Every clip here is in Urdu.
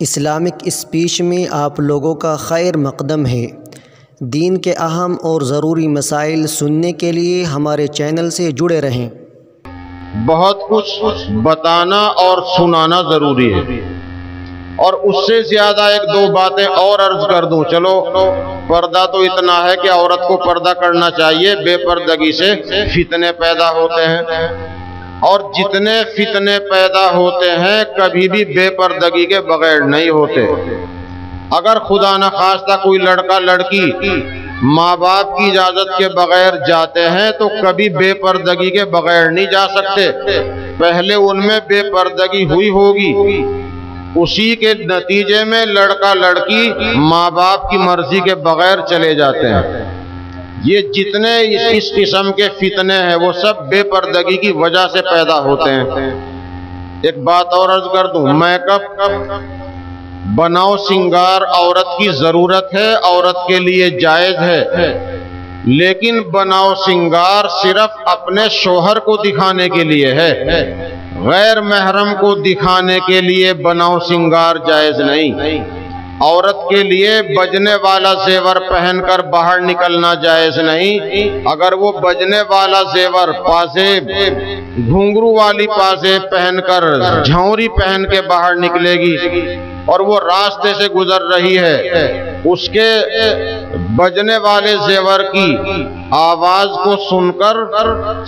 اسلامک اسپیچ میں آپ لوگوں کا خیر مقدم ہے۔ دین کے اہم اور ضروری مسائل سننے کے لیے ہمارے چینل سے جڑے رہیں۔ بہت کچھ بتانا اور سنانا ضروری ہے، اور اس سے زیادہ ایک دو باتیں اور عرض کر دوں۔ چلو، پردہ تو اتنا ہے کہ عورت کو پردہ کرنا چاہیے، بے پردگی سے فتنے پیدا ہوتے ہیں، اور جتنے فتنے پیدا ہوتے ہیں کبھی بھی بے پردگی کے بغیر نہیں ہوتے۔ اگر خدا نخواستہ کوئی لڑکا لڑکی ماں باپ کی اجازت کے بغیر جاتے ہیں تو کبھی بے پردگی کے بغیر نہیں جا سکتے، پہلے ان میں بے پردگی ہوئی ہوگی، اسی کے نتیجے میں لڑکا لڑکی ماں باپ کی مرضی کے بغیر چلے جاتے ہیں۔ یہ جتنے اس قسم کے فتنے ہیں وہ سب بے پردگی کی وجہ سے پیدا ہوتے ہیں۔ ایک بات اور عرض کر دوں، میک اپ، بناؤ سنگار عورت کی ضرورت ہے، عورت کے لیے جائز ہے، لیکن بناؤ سنگار صرف اپنے شوہر کو دکھانے کے لیے ہے، غیر محرم کو دکھانے کے لیے بناؤ سنگار جائز نہیں۔ عورت کے لیے بجنے والا زیور پہن کر باہر نکلنا جائز نہیں۔ اگر وہ بجنے والا زیور، پازیب، گھنگرو والی پازیب پہن کر، جھونری پہن کے باہر نکلے گی اور وہ راستے سے گزر رہی ہے، اس کے بجنے والے زیور کی آواز کو سن کر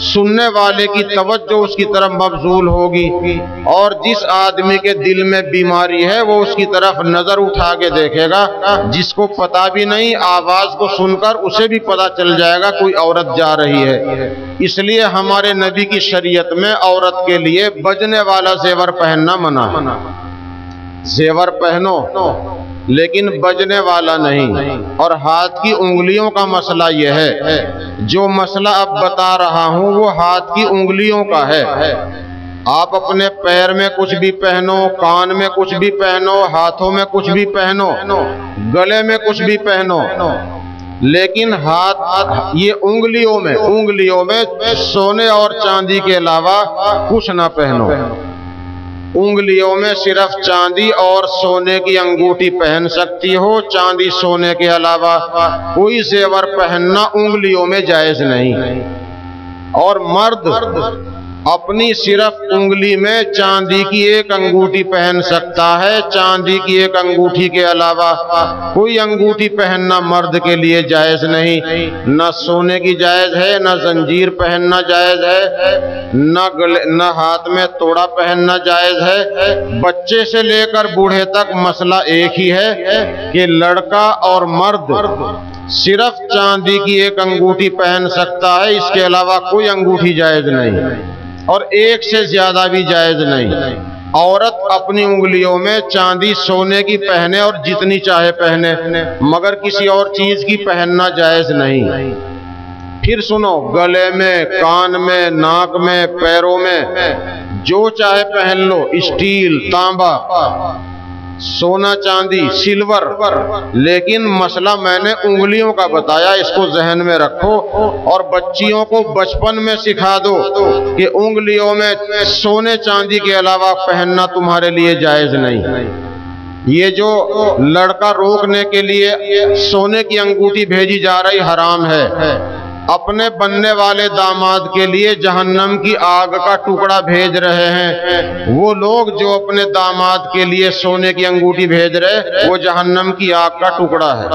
سننے والے کی توجہ اس کی طرف مبذول ہوگی، اور جس آدمی کے دل میں بیماری ہے وہ اس کی طرف نظر اٹھا کے دیکھے گا، جس کو پتا بھی نہیں آواز کو سن کر اسے بھی پتا چل جائے گا کوئی عورت جا رہی ہے۔ اس لیے ہمارے نبی کی شریعت میں عورت کے لیے بجنے والا زیور پہننا منع ہے۔ زیور پہنو لیکن بجنے والا نہیں۔ اور ہاتھ کی انگلیوں کا مسئلہ یہ ہے، جو مسئلہ اب بتا رہا ہوں وہ ہاتھ کی انگلیوں کا ہے۔ آپ اپنے پیر میں کچھ بھی پہنو، کان میں کچھ بھی پہنو، ہاتھوں میں کچھ بھی پہنو، گلے میں کچھ بھی پہنو، لیکن ہاتھ، یہ انگلیوں میں سونے اور چاندی کے علاوہ کچھ نہ پہنو۔ انگلیوں میں صرف چاندی اور سونے کی انگوٹھی پہن سکتی ہو، چاندی سونے کے علاوہ کوئی زیور پہننا انگلیوں میں جائز نہیں۔ اور مرد اپنی صرف انگلی میں چاندی کی ایک انگوٹھی پہن سکتا ہے، چاندی کی ایک انگوٹھی کے علاوہ کوئی انگوٹھی پہننا مرد کے لیے جائز نہیں۔ نہ سونے کی جائز ہے، نہ زنجیر پہننا جائز ہے، نہ ہاتھ میں توڑا پہننا جائز ہے۔ بچے سے لے کر بوڑھے تک مسئلہ ایک ہی ہے کہ لڑکا اور مرد صرف چاندی کی ایک انگوٹھی پہن سکتا ہے، اس کے علاوہ کوئی انگوٹھی جائز نہیں، اور ایک سے زیادہ بھی جائز نہیں۔ عورت اپنی انگلیوں میں چاندی سونے کی پہنے اور جتنی چاہے پہنے، مگر کسی اور چیز کی پہننا جائز نہیں۔ پھر سنو، گلے میں، کان میں، ناک میں، پیروں میں جو چاہے پہن لو، اسٹیل، تانبا، سونا، چاندی، سلور، لیکن مسئلہ میں نے انگلیوں کا بتایا، اس کو ذہن میں رکھو، اور بچیوں کو بچپن میں سکھا دو کہ انگلیوں میں سونے چاندی کے علاوہ پہننا تمہارے لیے جائز نہیں۔ یہ جو لڑکا روکنے کے لیے سونے کی انگوٹھی بھیجی جا رہی حرام ہے، اپنے بننے والے داماد کے لیے جہنم کی آگ کا ٹکڑا بھیج رہے ہیں۔ وہ لوگ جو اپنے داماد کے لیے سونے کی انگوٹھی بھیج رہے، وہ جہنم کی آگ کا ٹکڑا ہے۔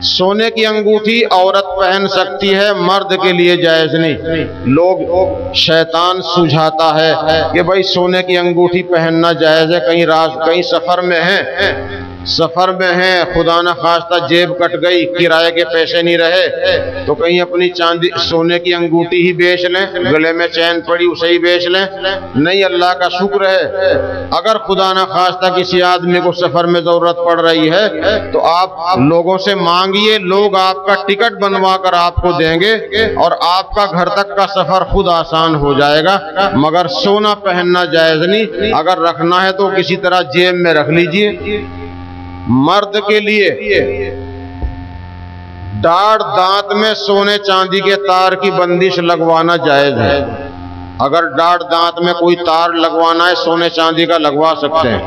سونے کی انگوٹھی عورت پہن سکتی ہے، مرد کے لیے جائز نہیں۔ لوگ، شیطان سجھاتا ہے کہ بھائی سونے کی انگوٹھی پہننا جائز ہے، کہیں سفر میں ہیں، خدا نخواستہ جیب کٹ گئی، کرائے کے پیسے نہیں رہے، تو کہیں اپنی چاندی سونے کی انگوٹھی ہی بیچ لیں، گلے میں چین پڑی اسے ہی بیچ لیں۔ نہیں، اللہ کا شکر ہے، اگر خدا نخواستہ کسی آدمی کو سفر میں ضرورت پڑ رہی ہے تو آپ لوگوں سے مانگیے، لوگ آپ کا ٹکٹ بنوا کر آپ کو دیں گے، اور آپ کا گھر تک کا سفر خود آسان ہو جائے گا، مگر سونا پہننا جائز نہیں۔ اگر رکھنا ہے تو کسی طرح جیب میں رکھ لیجئے۔ مرد کے لیے داڑھ دانت میں سونے چاندی کے تار کی بندش لگوانا جائز ہے۔ اگر داڑھ دانت میں کوئی تار لگوانا ہے سونے چاندی کا لگوا سکتے ہیں،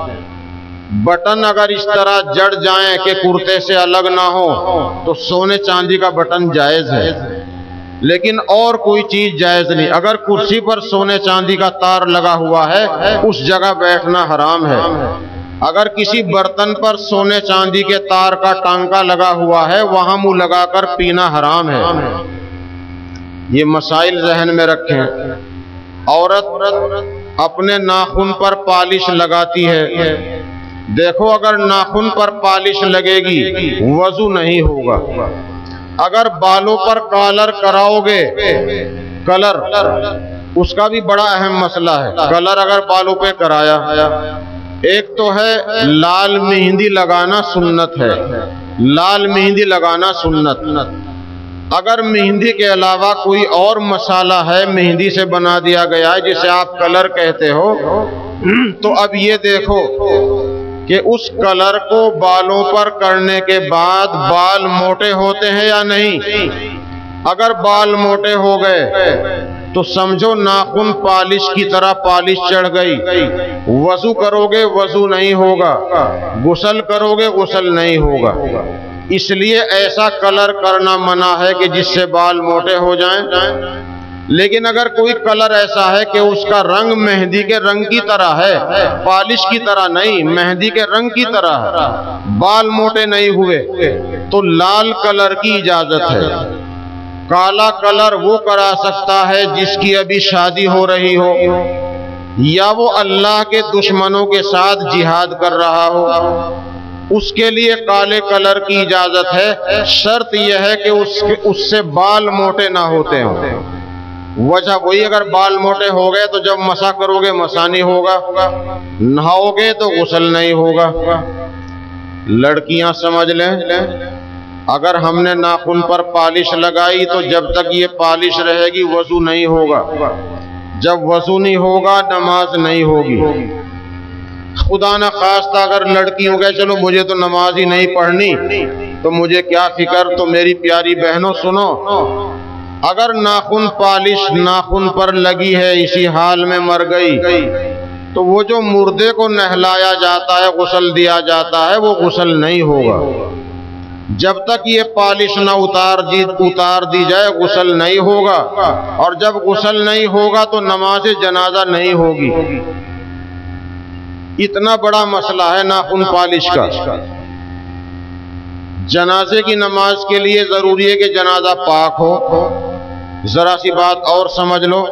بٹن اگر اس طرح جڑ جائیں کہ کرتے سے الگ نہ ہو تو سونے چاندی کا بٹن جائز ہے، لیکن اور کوئی چیز جائز نہیں۔ اگر کرسی پر سونے چاندی کا تار لگا ہوا ہے اس جگہ بیٹھنا حرام ہے۔ اگر کسی برتن پر سونے چاندی کے تار کا ٹانکا لگا ہوا ہے وہاں منہ لگا کر پینا حرام ہے۔ یہ مسائل ذہن میں رکھیں۔ عورت اپنے ناخن پر پالش لگاتی ہے، دیکھو اگر ناخن پر پالش لگے گی وضو نہیں ہوگا۔ اگر بالوں پر کالر کراؤ گے، کلر اس کا بھی بڑا اہم مسئلہ ہے۔ کلر اگر بالوں پہ کرایا، ایک تو ہے لال مہندی لگانا سنت ہے، لال مہندی لگانا سنت۔ اگر مہندی کے علاوہ کوئی اور مسالہ ہے مہندی سے بنا دیا گیا ہے جسے آپ کلر کہتے ہو، تو اب یہ دیکھو کہ اس کلر کو بالوں پر کرنے کے بعد بال موٹے ہوتے ہیں یا نہیں۔ اگر بال موٹے ہو گئے تو سمجھو ناخن پالش کی طرح پالش چڑھ گئی، وضو کرو گے وضو نہیں ہوگا، غسل کرو گے غسل نہیں ہوگا۔ اس لیے ایسا کلر کرنا منع ہے کہ جس سے بال موٹے ہو جائیں۔ لیکن اگر کوئی کلر ایسا ہے کہ اس کا رنگ مہندی کے رنگ کی طرح ہے، پالش کی طرح نہیں، مہندی کے رنگ کی طرح ہے، بال موٹے نہیں ہوئے، تو لال کلر کی اجازت ہے۔ کالا کلر وہ کرا سکتا ہے جس کی ابھی شادی ہو رہی ہو، یا وہ اللہ کے دشمنوں کے ساتھ جہاد کر رہا ہو، اس کے لیے کالے کلر کی اجازت ہے۔ شرط یہ ہے کہ اس سے بال موٹے نہ ہوتے ہوں۔ وجہ وہی، اگر بال موٹے ہو گئے تو جب مسا کرو گے مسا نہیں ہوگا، نہاؤ گے تو غسل نہیں ہوگا۔ لڑکیاں سمجھ لیں، اگر ہم نے ناخن پر پالش لگائی تو جب تک یہ پالش رہے گی وضو نہیں ہوگا، جب وضو نہیں ہوگا نماز نہیں ہوگی۔ خدا نہ خواستہ اگر لڑکیوں کہ چلو مجھے تو نماز ہی نہیں پڑھنی تو مجھے کیا فکر، تو میری پیاری بہنوں سنو، اگر ناخن پالش ناخن پر لگی ہے اسی حال میں مر گئی تو وہ جو مردے کو نہلایا جاتا ہے غسل دیا جاتا ہے وہ غسل نہیں ہوگا۔ جب تک یہ پالش نہ اتار دی جائے غسل نہیں ہوگا، اور جب غسل نہیں ہوگا تو نماز جنازہ نہیں ہوگی۔ اتنا بڑا مسئلہ ہے ناخن پالش کا۔ جنازے کی نماز کے لیے ضروری ہے کہ جنازہ پاک ہو۔ ذرا سی بات اور سمجھ لو،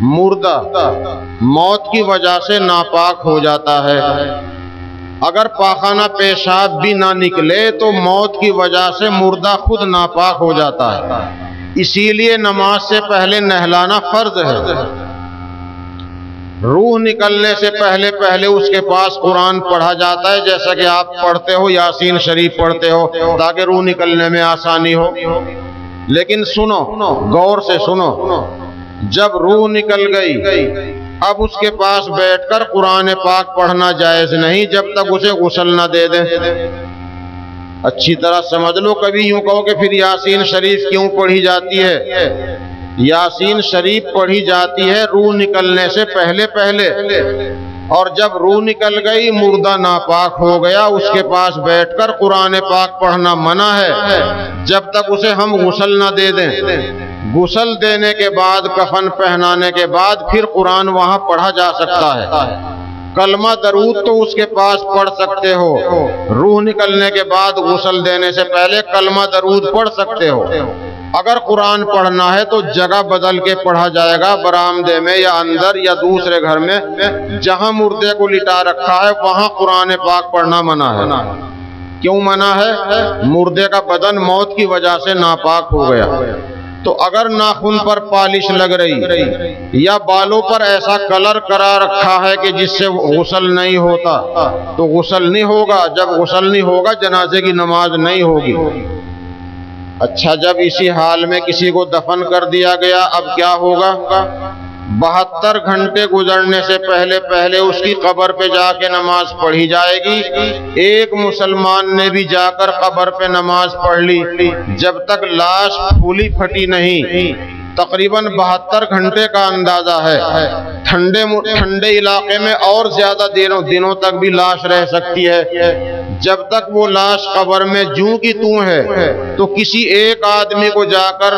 مردہ موت کی وجہ سے ناپاک ہو جاتا ہے، اگر پاخانہ پیشاب بھی نہ نکلے تو موت کی وجہ سے مردہ خود ناپاک ہو جاتا ہے، اسی لیے نماز سے پہلے نہلانا فرض ہے۔ روح نکلنے سے پہلے اس کے پاس قرآن پڑھا جاتا ہے، جیسا کہ آپ پڑھتے ہو یاسین شریف پڑھتے ہو تاکہ روح نکلنے میں آسانی ہو۔ لیکن سنو، غور سے سنو، جب روح نکل گئی اب اس کے پاس بیٹھ کر قرآن پاک پڑھنا جائز نہیں جب تک اسے غسل نہ دے دیں۔ اچھی طرح سمجھ لو، کبھی یوں کہو کہ پھر یاسین شریف کیوں پڑھی جاتی ہے؟ یاسین شریف پڑھی جاتی ہے روح نکلنے سے پہلے، اور جب روح نکل گئی مردہ ناپاک ہو گیا اس کے پاس بیٹھ کر قرآن پاک پڑھنا منع ہے جب تک اسے ہم غسل نہ دے دیں۔ غسل دینے کے بعد، کفن پہنانے کے بعد پھر قرآن وہاں پڑھا جا سکتا ہے۔ کلمہ درود تو اس کے پاس پڑھ سکتے ہو، روح نکلنے کے بعد غسل دینے سے پہلے کلمہ درود پڑھ سکتے ہو۔ اگر قرآن پڑھنا ہے تو جگہ بدل کے پڑھا جائے گا، برآمدے میں یا اندر یا دوسرے گھر میں، جہاں مردے کو لٹا رکھا ہے وہاں قرآن پاک پڑھنا منع ہے۔ کیوں منع ہے؟ مردے کا بدن موت کی وجہ سے ناپاک ہو گیا۔ تو اگر ناخن پر پالش لگ رہی یا بالوں پر ایسا کلر کرا رکھا ہے کہ جس سے غسل نہیں ہوتا تو غسل نہیں ہوگا، جب غسل نہیں ہوگا جنازے کی نماز نہیں ہوگی۔ اچھا، جب اسی حال میں کسی کو دفن کر دیا گیا اب کیا ہوگا؟ 72 گھنٹے گزرنے سے پہلے اس کی قبر پہ جا کے نماز پڑھی جائے گی۔ ایک مسلمان نے بھی جا کر قبر پہ نماز پڑھ لی، جب تک لاش پھولی پھٹی نہیں تقریباً 72 گھنٹے کا اندازہ ہے۔ ٹھنڈے علاقے میں اور زیادہ دنوں تک بھی لاش رہ سکتی ہے۔ جب تک وہ لاش قبر میں جوں کی توں ہے تو کسی ایک آدمی کو جا کر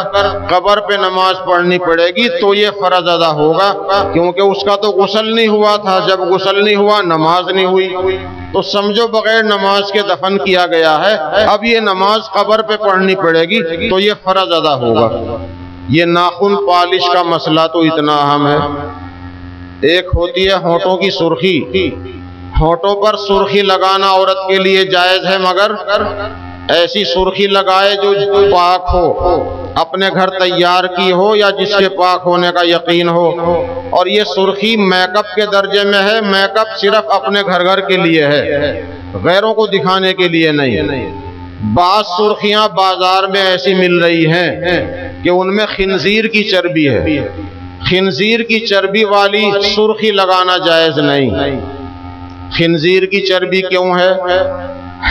قبر پہ نماز پڑھنی پڑے گی تو یہ فرض ادا ہوگا، کیونکہ اس کا تو غسل نہیں ہوا تھا۔ جب غسل نہیں ہوا نماز نہیں ہوئی، تو سمجھو بغیر نماز کے دفن کیا گیا ہے۔ اب یہ نماز قبر پہ پڑھنی پڑے گی تو یہ فرض ادا ہوگا۔ یہ ناخن پالش کا مسئلہ تو اتنا اہم ہے۔ ایک ہوتی ہے ہونٹوں کی سرخی۔ ہونٹوں پر سرخی لگانا عورت کے لیے جائز ہے، مگر ایسی سرخی لگائے جو پاک ہو، اپنے گھر تیار کی ہو یا جس کے پاک ہونے کا یقین ہو۔ اور یہ سرخی میک اپ کے درجے میں ہے۔ میک اپ صرف اپنے گھر کے لیے ہے، غیروں کو دکھانے کے لیے نہیں۔ بعض سرخیاں بازار میں ایسی مل رہی ہیں کہ ان میں خنزیر کی چربی ہے۔ خنزیر کی چربی والی سرخی لگانا جائز نہیں۔ خنزیر کی چربی کیوں ہے؟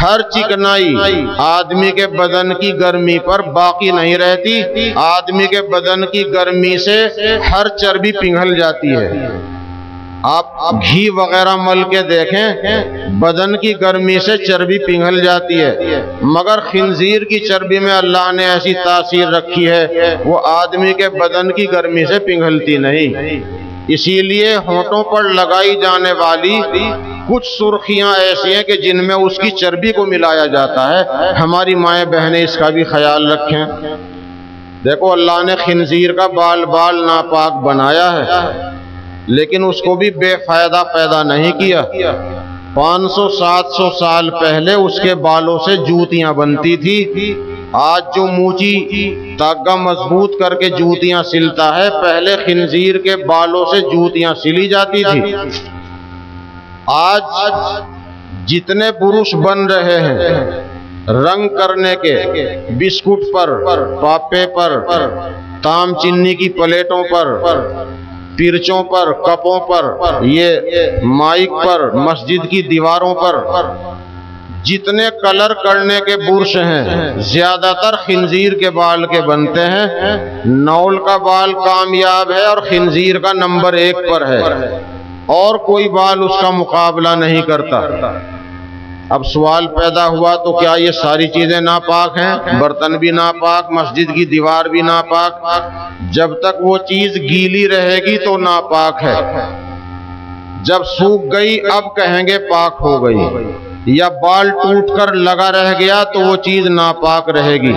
ہر چکنائی آدمی کے بدن کی گرمی پر باقی نہیں رہتی۔ آدمی کے بدن کی گرمی سے ہر چربی پگھل جاتی ہے۔ آپ گھی وغیرہ مل کے دیکھیں، بدن کی گرمی سے چربی پگھل جاتی ہے، مگر خنزیر کی چربی میں اللہ نے ایسی تاثیر رکھی ہے وہ آدمی کے بدن کی گرمی سے پگھلتی نہیں۔ اسی لیے ہونٹوں پر لگائی جانے والی کچھ سرخیاں ایسی ہیں کہ جن میں اس کی چربی کو ملایا جاتا ہے۔ ہماری مائیں بہنیں اس کا بھی خیال رکھیں۔ دیکھو اللہ نے خنزیر کا بال ناپاک بنایا ہے، لیکن اس کو بھی بے فائدہ پیدا نہیں کیا۔ 500-700 سال پہلے اس کے بالوں سے جوتیاں بنتی تھی۔ آج جو موچی تاگا مضبوط کر کے جوتیاں سلتا ہے، پہلے خنزیر کے بالوں سے جوتیاں سلی جاتی تھی۔ آج جتنے برش بن رہے ہیں رنگ کرنے کے، بسکٹ پر، پاپے پر، تام چینی کی پلیٹوں پر، پرچوں پر، کپوں پر، یہ مائک پر، مسجد کی دیواروں پر، جتنے کلر کرنے کے برش ہیں زیادہ تر خنزیر کے بال کے بنتے ہیں۔ نول کا بال کامیاب ہے اور خنزیر کا نمبر 1 پر ہے، اور کوئی بال اس کا مقابلہ نہیں کرتا۔ اب سوال پیدا ہوا تو کیا یہ ساری چیزیں ناپاک ہیں؟ برتن بھی ناپاک، مسجد کی دیوار بھی ناپاک۔ جب تک وہ چیز گیلی رہے گی تو ناپاک ہے، جب سوکھ گئی اب کہیں گے پاک ہو گئی، یا بال ٹوٹ کر لگا رہ گیا تو وہ چیز ناپاک رہے گی۔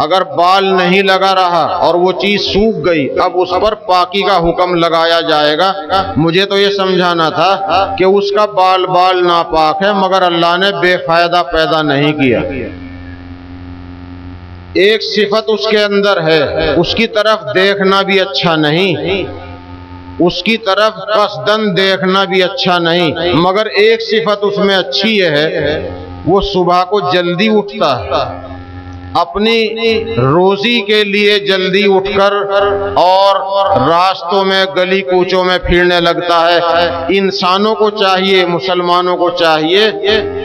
اگر بال نہیں لگا رہا اور وہ چیز سوکھ گئی اب اس پر پاکی کا حکم لگایا جائے گا۔ مجھے تو یہ سمجھانا تھا کہ اس کا بال ناپاک ہے، مگر اللہ نے بے فائدہ پیدا نہیں کیا۔ ایک صفت اس کے اندر ہے، اس کی طرف دیکھنا بھی اچھا نہیں، اس کی طرف قصدن دیکھنا بھی اچھا نہیں، مگر ایک صفت اس میں اچھی ہے، وہ صبح کو جلدی اٹھتا ہے، اپنی روزی کے لیے جلدی اٹھ کر اور راستوں میں گلی کوچوں میں پھرنے لگتا ہے۔ انسانوں کو چاہیے، مسلمانوں کو چاہیے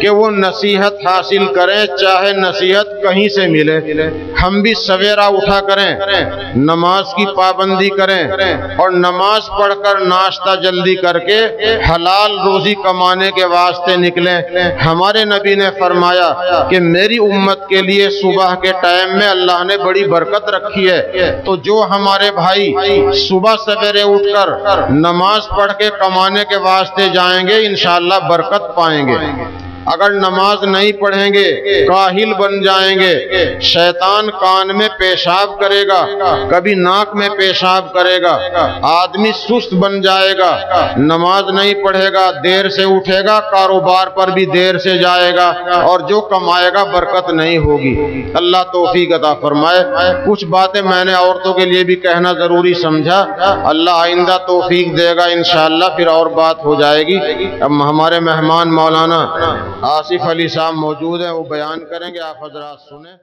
کہ وہ نصیحت حاصل کریں، چاہے نصیحت کہیں سے ملے۔ ہم بھی سویرا اٹھا کریں، نماز کی پابندی کریں، اور نماز پڑھ کر ناشتہ جلدی کر کے حلال روزی کمانے کے واسطے نکلیں۔ ہمارے نبی نے فرمایا کہ میری امت کے لیے صبح کے ٹائم میں اللہ نے بڑی برکت رکھی ہے، تو جو ہمارے بھائی صبح سویرے اٹھ کر نماز پڑھ کے کمانے کے واسطے جائیں گے انشاءاللہ برکت پائیں گے۔ اگر نماز نہیں پڑھیں گے کاہل بن جائیں گے، شیطان کان میں پیشاب کرے گا، کبھی ناک میں پیشاب کرے گا، آدمی سست بن جائے گا، نماز نہیں پڑھے گا، دیر سے اٹھے گا، کاروبار پر بھی دیر سے جائے گا، اور جو کمائے گا برکت نہیں ہوگی۔ اللہ توفیق عطا فرمائے۔ کچھ باتیں میں نے عورتوں کے لیے بھی کہنا ضروری سمجھا، اللہ آئندہ توفیق دے گا انشاءاللہ، پھر اور بات ہو جائے گی۔ اب ہمارے مہمان مولانا آصف علی صاحب موجود ہیں، وہ بیان کریں گے، آپ حضرات سنیں۔